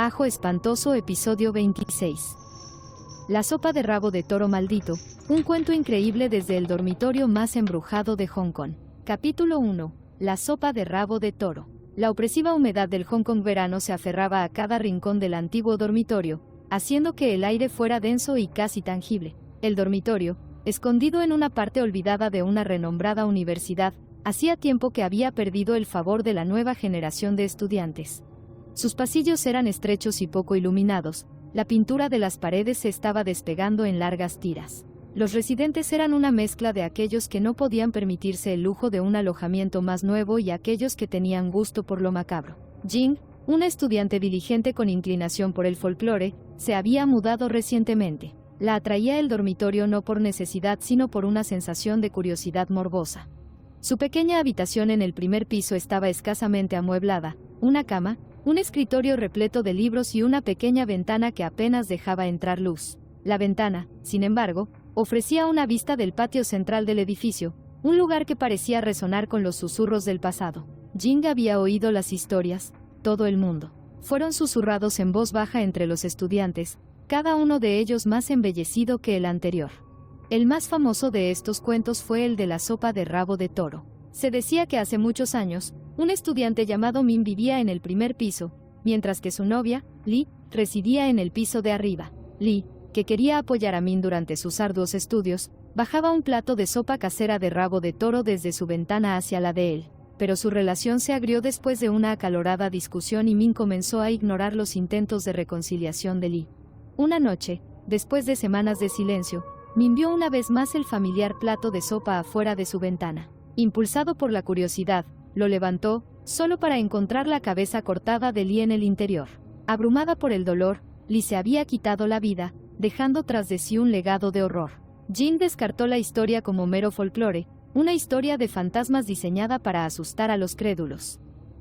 Ajo espantoso, episodio 26. La sopa de rabo de toro maldito, un cuento increíble desde el dormitorio más embrujado de Hong Kong. Capítulo 1. La sopa de rabo de toro. La opresiva humedad del Hong Kong verano se aferraba a cada rincón del antiguo dormitorio, haciendo que el aire fuera denso y casi tangible. El dormitorio, escondido en una parte olvidada de una renombrada universidad, hacía tiempo que había perdido el favor de la nueva generación de estudiantes. Sus pasillos eran estrechos y poco iluminados, la pintura de las paredes se estaba despegando en largas tiras. Los residentes eran una mezcla de aquellos que no podían permitirse el lujo de un alojamiento más nuevo y aquellos que tenían gusto por lo macabro. Jing, una estudiante diligente con inclinación por el folclore, se había mudado recientemente. La atraía el dormitorio no por necesidad sino por una sensación de curiosidad morbosa. Su pequeña habitación en el primer piso estaba escasamente amueblada, una cama, un escritorio repleto de libros y una pequeña ventana que apenas dejaba entrar luz. La ventana, sin embargo, ofrecía una vista del patio central del edificio, un lugar que parecía resonar con los susurros del pasado. Jing había oído las historias, todo el mundo. Fueron susurrados en voz baja entre los estudiantes, cada uno de ellos más embellecido que el anterior. El más famoso de estos cuentos fue el de la sopa de rabo de toro. Se decía que hace muchos años, un estudiante llamado Min vivía en el primer piso, mientras que su novia, Li, residía en el piso de arriba. Li, que quería apoyar a Min durante sus arduos estudios, bajaba un plato de sopa casera de rabo de toro desde su ventana hacia la de él. Pero su relación se agrió después de una acalorada discusión y Min comenzó a ignorar los intentos de reconciliación de Li. Una noche, después de semanas de silencio, Min vio una vez más el familiar plato de sopa afuera de su ventana. Impulsado por la curiosidad, lo levantó, solo para encontrar la cabeza cortada de Li en el interior. Abrumada por el dolor, Li se había quitado la vida, dejando tras de sí un legado de horror. Jin descartó la historia como mero folclore, una historia de fantasmas diseñada para asustar a los crédulos.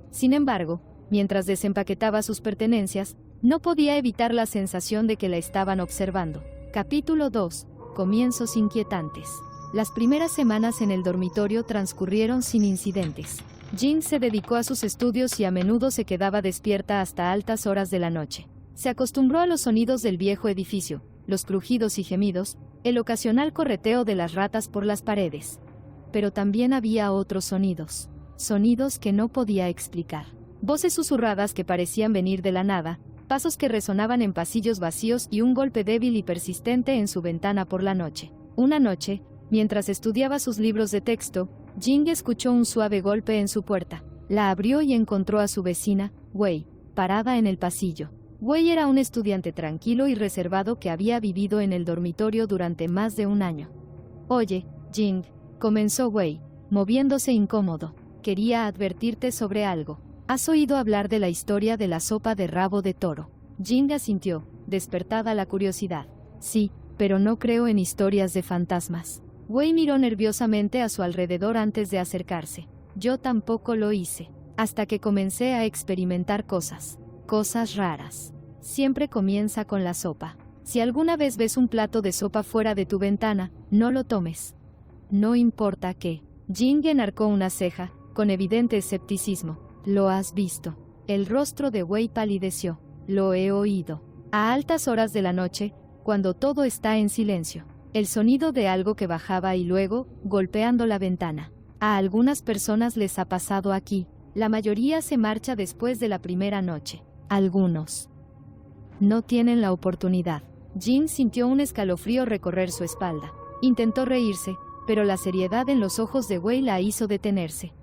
Sin embargo, mientras desempaquetaba sus pertenencias, no podía evitar la sensación de que la estaban observando. Capítulo 2. Comienzos inquietantes. Las primeras semanas en el dormitorio transcurrieron sin incidentes. Jin se dedicó a sus estudios y a menudo se quedaba despierta hasta altas horas de la noche. Se acostumbró a los sonidos del viejo edificio, los crujidos y gemidos, el ocasional correteo de las ratas por las paredes. Pero también había otros sonidos. Sonidos que no podía explicar. Voces susurradas que parecían venir de la nada, pasos que resonaban en pasillos vacíos y un golpe débil y persistente en su ventana por la noche. Una noche, mientras estudiaba sus libros de texto, Jing escuchó un suave golpe en su puerta. La abrió y encontró a su vecina, Wei, parada en el pasillo. Wei era un estudiante tranquilo y reservado que había vivido en el dormitorio durante más de un año. «Oye, Jing», comenzó Wei, moviéndose incómodo. «Quería advertirte sobre algo. ¿Has oído hablar de la historia de la sopa de rabo de toro?» Jing asintió, despertada la curiosidad. «Sí, pero no creo en historias de fantasmas». Wei miró nerviosamente a su alrededor antes de acercarse. «Yo tampoco lo hice, hasta que comencé a experimentar cosas raras. Siempre comienza con la sopa. Si alguna vez ves un plato de sopa fuera de tu ventana, no lo tomes. No importa qué». Jing enarcó una ceja, con evidente escepticismo. «¿Lo has visto?» El rostro de Wei palideció. «Lo he oído. A altas horas de la noche, cuando todo está en silencio. El sonido de algo que bajaba y luego, golpeando la ventana. A algunas personas les ha pasado aquí. La mayoría se marcha después de la primera noche. Algunos no tienen la oportunidad». Jin sintió un escalofrío recorrer su espalda. Intentó reírse, pero la seriedad en los ojos de Wei la hizo detenerse.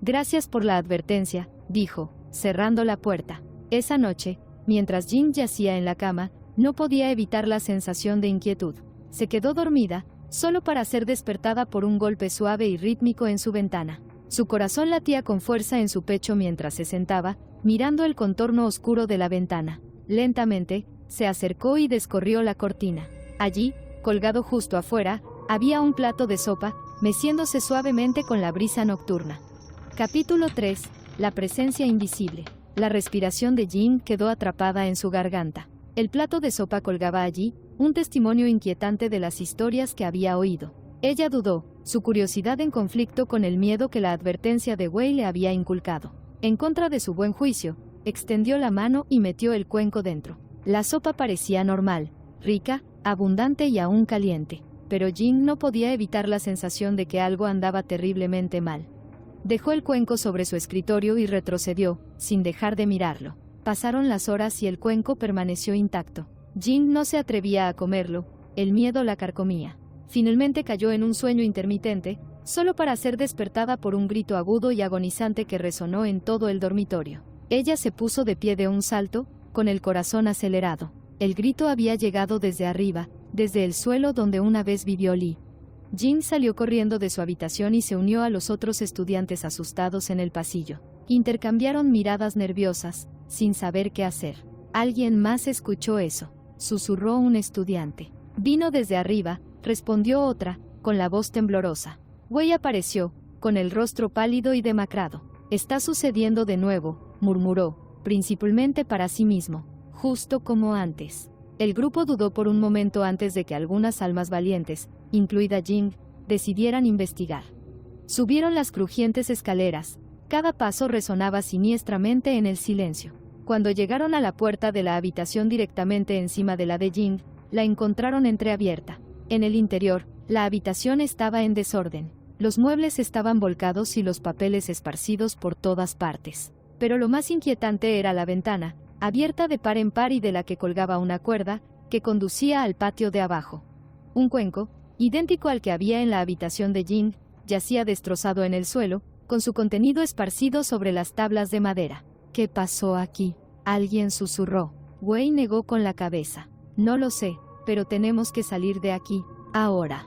«Gracias por la advertencia», dijo, cerrando la puerta. Esa noche, mientras Jin yacía en la cama, no podía evitar la sensación de inquietud. Se quedó dormida, solo para ser despertada por un golpe suave y rítmico en su ventana. Su corazón latía con fuerza en su pecho mientras se sentaba, mirando el contorno oscuro de la ventana. Lentamente, se acercó y descorrió la cortina. Allí, colgado justo afuera, había un plato de sopa, meciéndose suavemente con la brisa nocturna. Capítulo 3. La presencia invisible. La respiración de Jing quedó atrapada en su garganta. El plato de sopa colgaba allí, un testimonio inquietante de las historias que había oído. Ella dudó, su curiosidad en conflicto con el miedo que la advertencia de Wei le había inculcado. En contra de su buen juicio, extendió la mano y metió el cuenco dentro. La sopa parecía normal, rica, abundante y aún caliente, pero Jin no podía evitar la sensación de que algo andaba terriblemente mal. Dejó el cuenco sobre su escritorio y retrocedió, sin dejar de mirarlo. Pasaron las horas y el cuenco permaneció intacto. Jin no se atrevía a comerlo, el miedo la carcomía. Finalmente cayó en un sueño intermitente, solo para ser despertada por un grito agudo y agonizante que resonó en todo el dormitorio. Ella se puso de pie de un salto, con el corazón acelerado. El grito había llegado desde arriba, desde el suelo donde una vez vivió Lee. Jin salió corriendo de su habitación y se unió a los otros estudiantes asustados en el pasillo. Intercambiaron miradas nerviosas, sin saber qué hacer. Alguien más escuchó eso, susurró un estudiante. Vino desde arriba, respondió otra, con la voz temblorosa. Wei apareció, con el rostro pálido y demacrado. Está sucediendo de nuevo, murmuró, principalmente para sí mismo, justo como antes. El grupo dudó por un momento antes de que algunas almas valientes, incluida Jing, decidieran investigar. Subieron las crujientes escaleras, cada paso resonaba siniestramente en el silencio. Cuando llegaron a la puerta de la habitación directamente encima de la de Jing, la encontraron entreabierta. En el interior, la habitación estaba en desorden. Los muebles estaban volcados y los papeles esparcidos por todas partes. Pero lo más inquietante era la ventana, abierta de par en par y de la que colgaba una cuerda, que conducía al patio de abajo. Un cuenco, idéntico al que había en la habitación de Jing, yacía destrozado en el suelo, con su contenido esparcido sobre las tablas de madera. ¿Qué pasó aquí? Alguien susurró. Wei negó con la cabeza. No lo sé, pero tenemos que salir de aquí, ahora.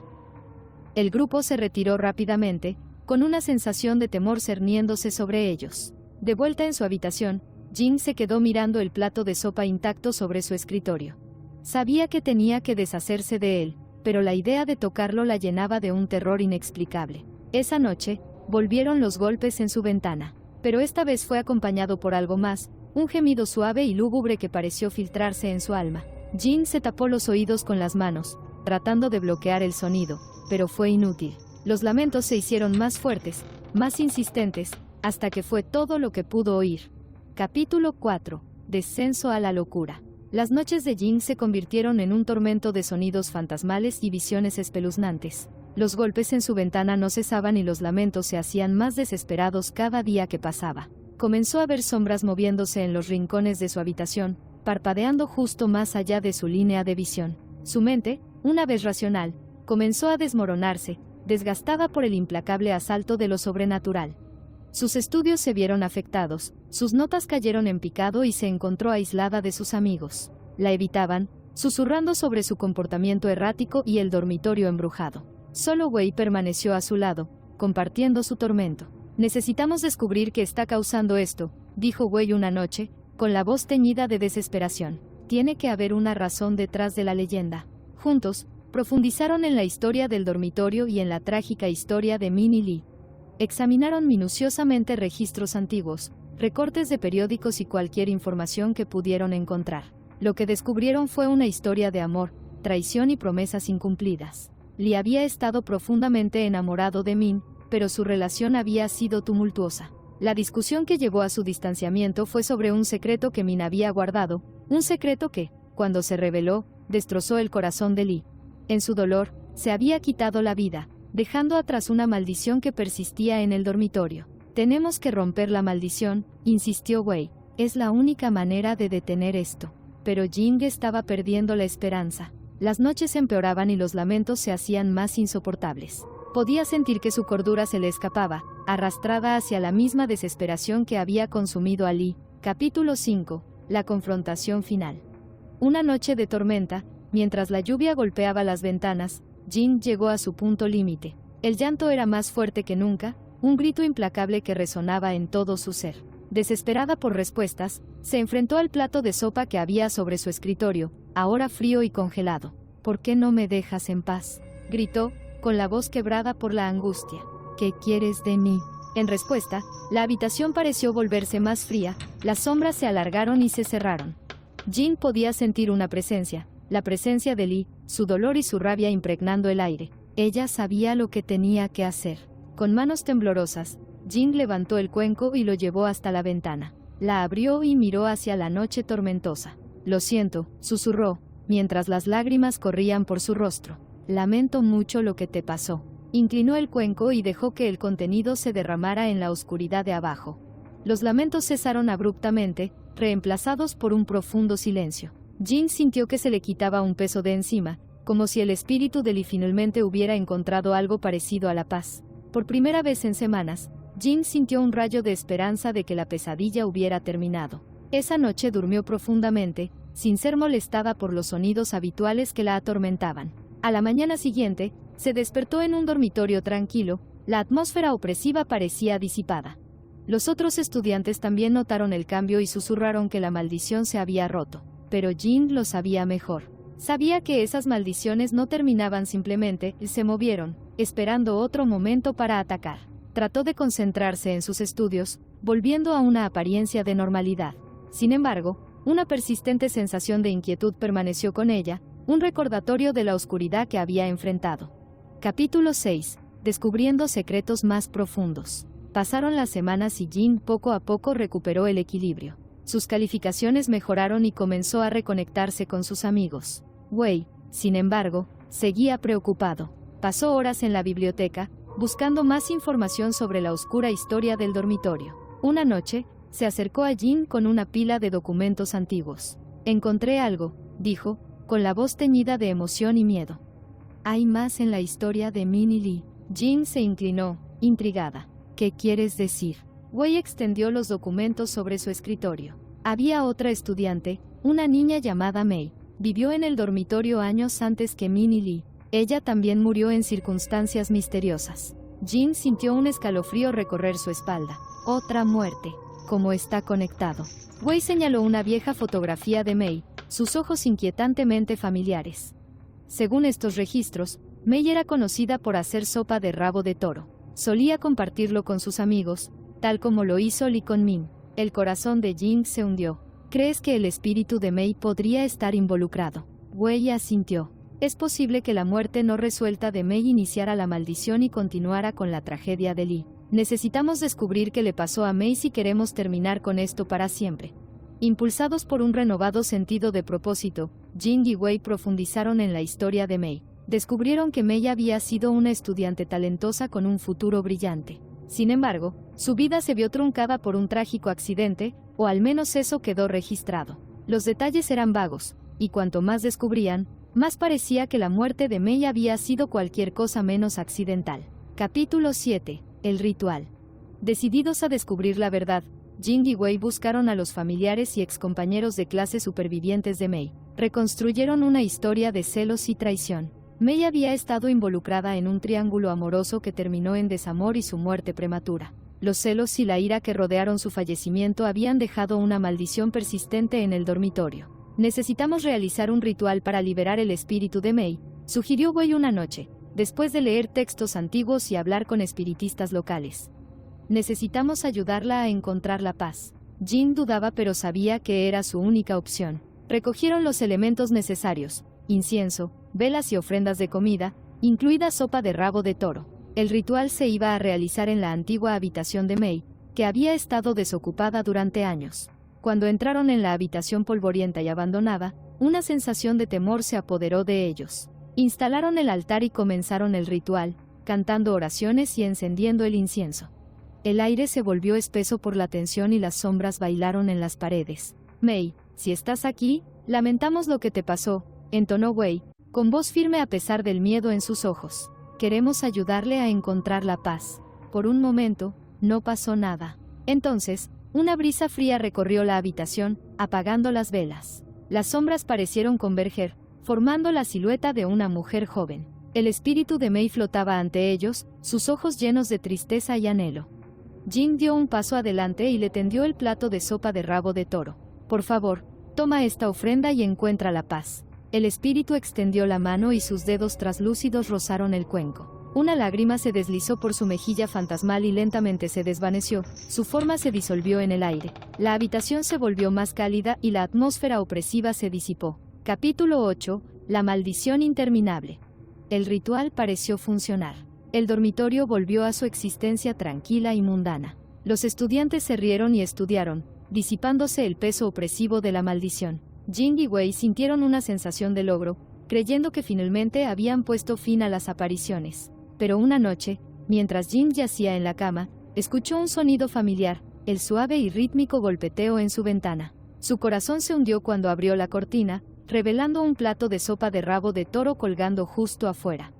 El grupo se retiró rápidamente, con una sensación de temor cerniéndose sobre ellos. De vuelta en su habitación, Jing se quedó mirando el plato de sopa intacto sobre su escritorio. Sabía que tenía que deshacerse de él, pero la idea de tocarlo la llenaba de un terror inexplicable. Esa noche, volvieron los golpes en su ventana, pero esta vez fue acompañado por algo más, un gemido suave y lúgubre que pareció filtrarse en su alma. Jing se tapó los oídos con las manos, tratando de bloquear el sonido, pero fue inútil. Los lamentos se hicieron más fuertes, más insistentes, hasta que fue todo lo que pudo oír. Capítulo 4. Descenso a la locura. Las noches de Jing se convirtieron en un tormento de sonidos fantasmales y visiones espeluznantes. Los golpes en su ventana no cesaban y los lamentos se hacían más desesperados cada día que pasaba. Comenzó a ver sombras moviéndose en los rincones de su habitación, parpadeando justo más allá de su línea de visión. Su mente, una vez racional, comenzó a desmoronarse, desgastada por el implacable asalto de lo sobrenatural. Sus estudios se vieron afectados, sus notas cayeron en picado y se encontró aislada de sus amigos. La evitaban, susurrando sobre su comportamiento errático y el dormitorio embrujado. Solo Wei permaneció a su lado, compartiendo su tormento. Necesitamos descubrir qué está causando esto, dijo Wei una noche, con la voz teñida de desesperación. Tiene que haber una razón detrás de la leyenda. Juntos, profundizaron en la historia del dormitorio y en la trágica historia de Min y Lee. Examinaron minuciosamente registros antiguos, recortes de periódicos y cualquier información que pudieron encontrar. Lo que descubrieron fue una historia de amor, traición y promesas incumplidas. Lee había estado profundamente enamorado de Min, pero su relación había sido tumultuosa. La discusión que llevó a su distanciamiento fue sobre un secreto que Min había guardado, un secreto que, cuando se reveló, destrozó el corazón de Lee. En su dolor, se había quitado la vida, dejando atrás una maldición que persistía en el dormitorio. Tenemos que romper la maldición, insistió Wei. Es la única manera de detener esto. Pero Jing estaba perdiendo la esperanza. Las noches empeoraban y los lamentos se hacían más insoportables. Podía sentir que su cordura se le escapaba, arrastrada hacia la misma desesperación que había consumido a Lee. Capítulo 5. La confrontación final. Una noche de tormenta, mientras la lluvia golpeaba las ventanas, Jing llegó a su punto límite. El llanto era más fuerte que nunca, un grito implacable que resonaba en todo su ser. Desesperada por respuestas, se enfrentó al plato de sopa que había sobre su escritorio, ahora frío y congelado. ¿Por qué no me dejas en paz?, gritó, con la voz quebrada por la angustia. ¿Qué quieres de mí? En respuesta, la habitación pareció volverse más fría, las sombras se alargaron y se cerraron. Jing podía sentir una presencia, la presencia de Lee, su dolor y su rabia impregnando el aire. Ella sabía lo que tenía que hacer. Con manos temblorosas, Jing levantó el cuenco y lo llevó hasta la ventana. La abrió y miró hacia la noche tormentosa. «Lo siento», susurró, mientras las lágrimas corrían por su rostro. «Lamento mucho lo que te pasó». Inclinó el cuenco y dejó que el contenido se derramara en la oscuridad de abajo. Los lamentos cesaron abruptamente, reemplazados por un profundo silencio. Jin sintió que se le quitaba un peso de encima, como si el espíritu de Lee finalmente hubiera encontrado algo parecido a la paz. Por primera vez en semanas, Jin sintió un rayo de esperanza de que la pesadilla hubiera terminado. Esa noche durmió profundamente, sin ser molestada por los sonidos habituales que la atormentaban. A la mañana siguiente, se despertó en un dormitorio tranquilo, la atmósfera opresiva parecía disipada. Los otros estudiantes también notaron el cambio y susurraron que la maldición se había roto. Pero Jin lo sabía mejor. Sabía que esas maldiciones no terminaban simplemente, se movieron, esperando otro momento para atacar. Trató de concentrarse en sus estudios, volviendo a una apariencia de normalidad. Sin embargo, una persistente sensación de inquietud permaneció con ella, un recordatorio de la oscuridad que había enfrentado. Capítulo 6. Descubriendo secretos más profundos. Pasaron las semanas y Jin poco a poco recuperó el equilibrio. Sus calificaciones mejoraron y comenzó a reconectarse con sus amigos. Wei, sin embargo, seguía preocupado. Pasó horas en la biblioteca, buscando más información sobre la oscura historia del dormitorio. Una noche, se acercó a Jin con una pila de documentos antiguos. «Encontré algo», dijo, con la voz teñida de emoción y miedo. «Hay más en la historia de Min y Lee». Jin se inclinó, intrigada. «¿Qué quieres decir?». Wei extendió los documentos sobre su escritorio. Había otra estudiante, una niña llamada Mei. Vivió en el dormitorio años antes que Min y Lee. Ella también murió en circunstancias misteriosas. Jin sintió un escalofrío recorrer su espalda. «Otra muerte. ¿Cómo está conectado?». Wei señaló una vieja fotografía de Mei, sus ojos inquietantemente familiares. Según estos registros, Mei era conocida por hacer sopa de rabo de toro. Solía compartirlo con sus amigos, tal como lo hizo Lee con Min. El corazón de Jin se hundió. «¿Crees que el espíritu de Mei podría estar involucrado?». Wei asintió. Es posible que la muerte no resuelta de Mei iniciara la maldición y continuara con la tragedia de Lee. Necesitamos descubrir qué le pasó a Mei si queremos terminar con esto para siempre. Impulsados por un renovado sentido de propósito, Jin y Wei profundizaron en la historia de Mei. Descubrieron que Mei había sido una estudiante talentosa con un futuro brillante. Sin embargo, su vida se vio truncada por un trágico accidente, o al menos eso quedó registrado. Los detalles eran vagos, y cuanto más descubrían, más parecía que la muerte de Mei había sido cualquier cosa menos accidental. Capítulo 7. El ritual. Decididos a descubrir la verdad, Jin y Wei buscaron a los familiares y excompañeros de clase supervivientes de Mei. Reconstruyeron una historia de celos y traición. Mei había estado involucrada en un triángulo amoroso que terminó en desamor y su muerte prematura. Los celos y la ira que rodearon su fallecimiento habían dejado una maldición persistente en el dormitorio. «Necesitamos realizar un ritual para liberar el espíritu de Mei», sugirió Wei una noche, después de leer textos antiguos y hablar con espiritistas locales. «Necesitamos ayudarla a encontrar la paz». Jin dudaba, pero sabía que era su única opción. Recogieron los elementos necesarios: incienso, velas y ofrendas de comida, incluida sopa de rabo de toro. El ritual se iba a realizar en la antigua habitación de Mei, que había estado desocupada durante años. Cuando entraron en la habitación polvorienta y abandonada, una sensación de temor se apoderó de ellos. Instalaron el altar y comenzaron el ritual, cantando oraciones y encendiendo el incienso. El aire se volvió espeso por la tensión y las sombras bailaron en las paredes. «Mei, si estás aquí, lamentamos lo que te pasó», entonó Wei, con voz firme a pesar del miedo en sus ojos. «Queremos ayudarle a encontrar la paz». Por un momento, no pasó nada. Entonces, una brisa fría recorrió la habitación, apagando las velas. Las sombras parecieron converger, formando la silueta de una mujer joven. El espíritu de Mei flotaba ante ellos, sus ojos llenos de tristeza y anhelo. Jin dio un paso adelante y le tendió el plato de sopa de rabo de toro. «Por favor, toma esta ofrenda y encuentra la paz». El espíritu extendió la mano y sus dedos traslúcidos rozaron el cuenco. Una lágrima se deslizó por su mejilla fantasmal y lentamente se desvaneció, su forma se disolvió en el aire. La habitación se volvió más cálida y la atmósfera opresiva se disipó. Capítulo 8. La maldición interminable. El ritual pareció funcionar. El dormitorio volvió a su existencia tranquila y mundana. Los estudiantes se rieron y estudiaron, disipándose el peso opresivo de la maldición. Jing y Wei sintieron una sensación de logro, creyendo que finalmente habían puesto fin a las apariciones. Pero una noche, mientras Jing yacía en la cama, escuchó un sonido familiar, el suave y rítmico golpeteo en su ventana. Su corazón se hundió cuando abrió la cortina, revelando un plato de sopa de rabo de toro colgando justo afuera.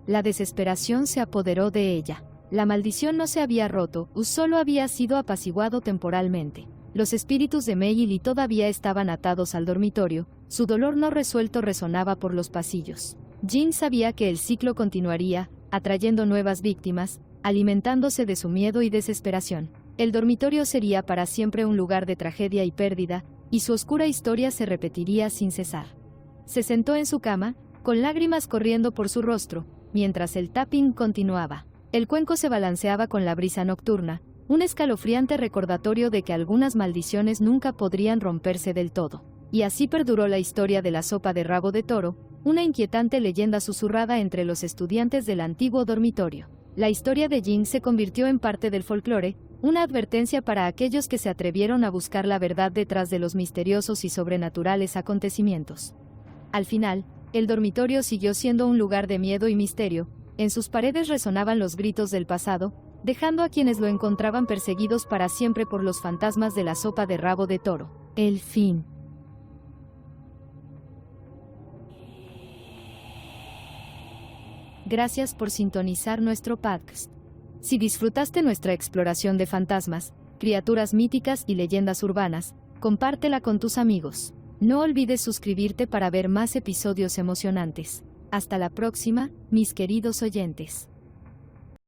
La desesperación se apoderó de ella. La maldición no se había roto, solo había sido apaciguado temporalmente. Los espíritus de Mei y Li todavía estaban atados al dormitorio, su dolor no resuelto resonaba por los pasillos. Jing sabía que el ciclo continuaría, atrayendo nuevas víctimas, alimentándose de su miedo y desesperación. El dormitorio sería para siempre un lugar de tragedia y pérdida, y su oscura historia se repetiría sin cesar. Se sentó en su cama, con lágrimas corriendo por su rostro, mientras el tapping continuaba. El cuenco se balanceaba con la brisa nocturna, un escalofriante recordatorio de que algunas maldiciones nunca podrían romperse del todo. Y así perduró la historia de la sopa de rabo de toro, una inquietante leyenda susurrada entre los estudiantes del antiguo dormitorio. La historia de Jing se convirtió en parte del folclore, una advertencia para aquellos que se atrevieron a buscar la verdad detrás de los misteriosos y sobrenaturales acontecimientos. Al final, el dormitorio siguió siendo un lugar de miedo y misterio, en sus paredes resonaban los gritos del pasado, dejando a quienes lo encontraban perseguidos para siempre por los fantasmas de la sopa de rabo de toro. El fin. Gracias por sintonizar nuestro podcast. Si disfrutaste nuestra exploración de fantasmas, criaturas míticas y leyendas urbanas, compártela con tus amigos. No olvides suscribirte para ver más episodios emocionantes. Hasta la próxima, mis queridos oyentes.